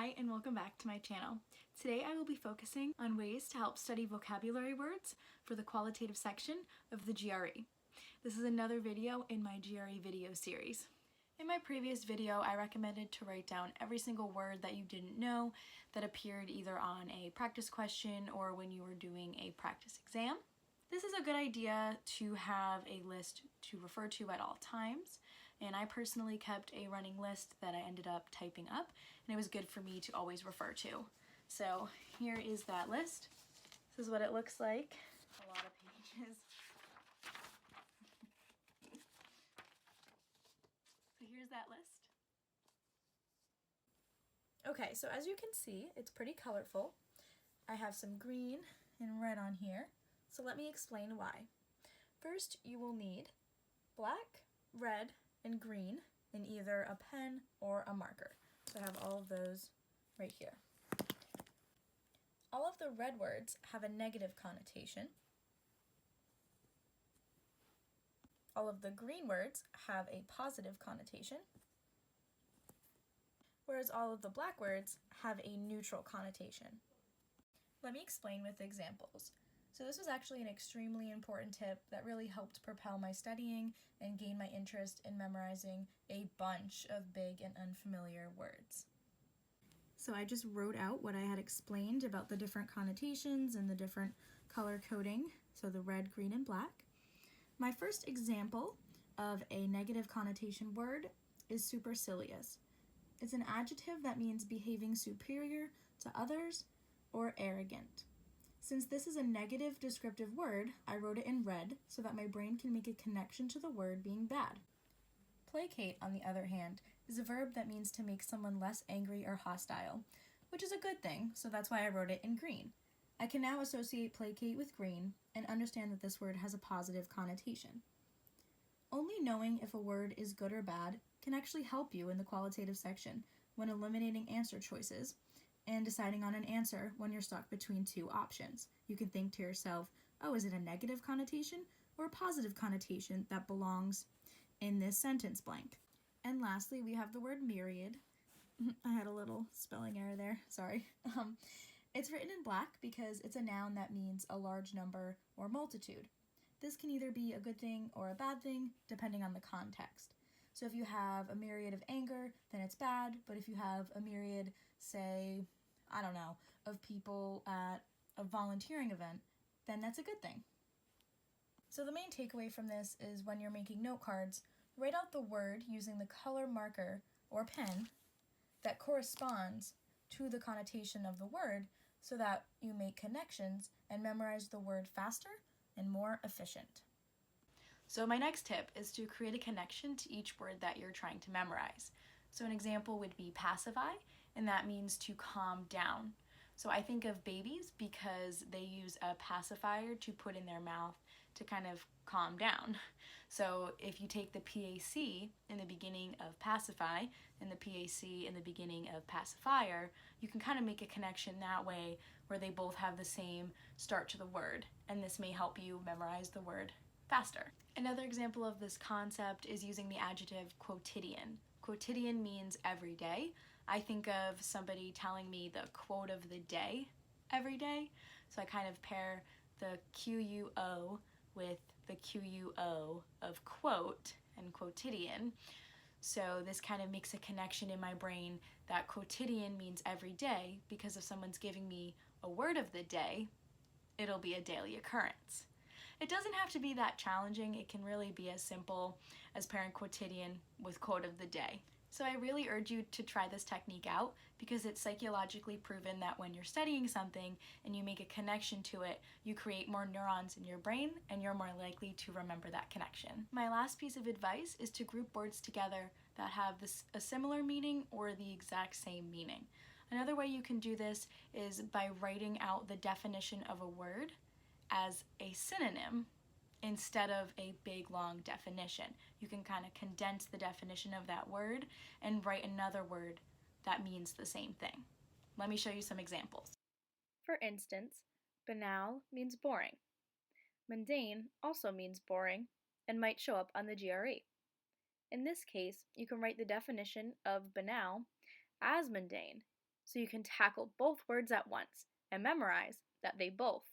Hi and welcome back to my channel. Today I will be focusing on ways to help study vocabulary words for the qualitative section of the GRE. This is another video in my GRE video series. In my previous video, I recommended to write down every single word that you didn't know that appeared either on a practice question or when you were doing a practice exam. This is a good idea to have a list to refer to at all times, and I personally kept a running list that I ended up typing up, and it was good for me to always refer to. So here is that list. This is what it looks like. A lot of pages. So here's that list. Okay, so as you can see, it's pretty colorful. I have some green and red on here. So let me explain why. First, you will need black, red, and green in either a pen or a marker. So I have all of those right here. All of the red words have a negative connotation. All of the green words have a positive connotation, whereas all of the black words have a neutral connotation. Let me explain with examples. So this was actually an extremely important tip that really helped propel my studying and gain my interest in memorizing a bunch of big and unfamiliar words. So I just wrote out what I had explained about the different connotations and the different color coding, so the red, green, and black. My first example of a negative connotation word is supercilious. It's an adjective that means behaving superior to others or arrogant. Since this is a negative descriptive word, I wrote it in red so that my brain can make a connection to the word being bad. Placate, on the other hand, is a verb that means to make someone less angry or hostile, which is a good thing, so that's why I wrote it in green. I can now associate placate with green and understand that this word has a positive connotation. Only knowing if a word is good or bad can actually help you in the qualitative section when eliminating answer choices and deciding on an answer when you're stuck between two options. You can think to yourself, oh, is it a negative connotation or a positive connotation that belongs in this sentence blank? And lastly, we have the word myriad. I had a little spelling error there, sorry. It's written in black because it's a noun that means a large number or multitude. This can either be a good thing or a bad thing, depending on the context. So if you have a myriad of anger, then it's bad, but if you have a myriad, say, I don't know, of people at a volunteering event, then that's a good thing. So the main takeaway from this is when you're making note cards, write out the word using the color marker or pen that corresponds to the connotation of the word so that you make connections and memorize the word faster and more efficient. So my next tip is to create a connection to each word that you're trying to memorize. So an example would be pacify, and that means to calm down. So I think of babies because they use a pacifier to put in their mouth to kind of calm down. So if you take the PAC in the beginning of pacify and the PAC in the beginning of pacifier, you can kind of make a connection that way where they both have the same start to the word, and this may help you memorize the word faster. Another example of this concept is using the adjective quotidian. Quotidian means every day. I think of somebody telling me the quote of the day every day, so I kind of pair the QUO with the QUO of quote and quotidian. So this kind of makes a connection in my brain that quotidian means every day because if someone's giving me a word of the day, it'll be a daily occurrence. It doesn't have to be that challenging. It can really be as simple as pairing quotidian with quote of the day. So I really urge you to try this technique out because it's psychologically proven that when you're studying something and you make a connection to it, you create more neurons in your brain and you're more likely to remember that connection. My last piece of advice is to group words together that have a similar meaning or the exact same meaning. Another way you can do this is by writing out the definition of a word as a synonym instead of a big long definition. You can kind of condense the definition of that word and write another word that means the same thing. Let me show you some examples. For instance, banal means boring. Mundane also means boring and might show up on the GRE. In this case, you can write the definition of banal as mundane so you can tackle both words at once and memorize that they both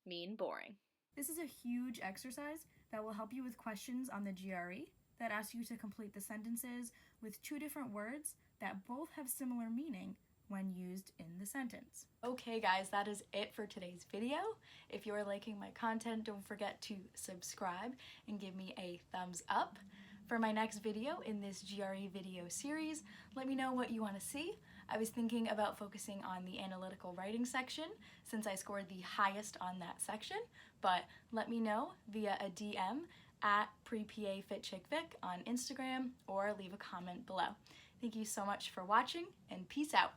mean boring. This is a huge exercise that will help you with questions on the GRE that ask you to complete the sentences with two different words that both have similar meaning when used in the sentence. Okay guys, that is it for today's video. If you are liking my content, don't forget to subscribe and give me a thumbs up. For my next video in this GRE video series, let me know what you want to see. I was thinking about focusing on the analytical writing section since I scored the highest on that section, but let me know via a DM at PrePAFitChickVic on Instagram or leave a comment below. Thank you so much for watching and peace out.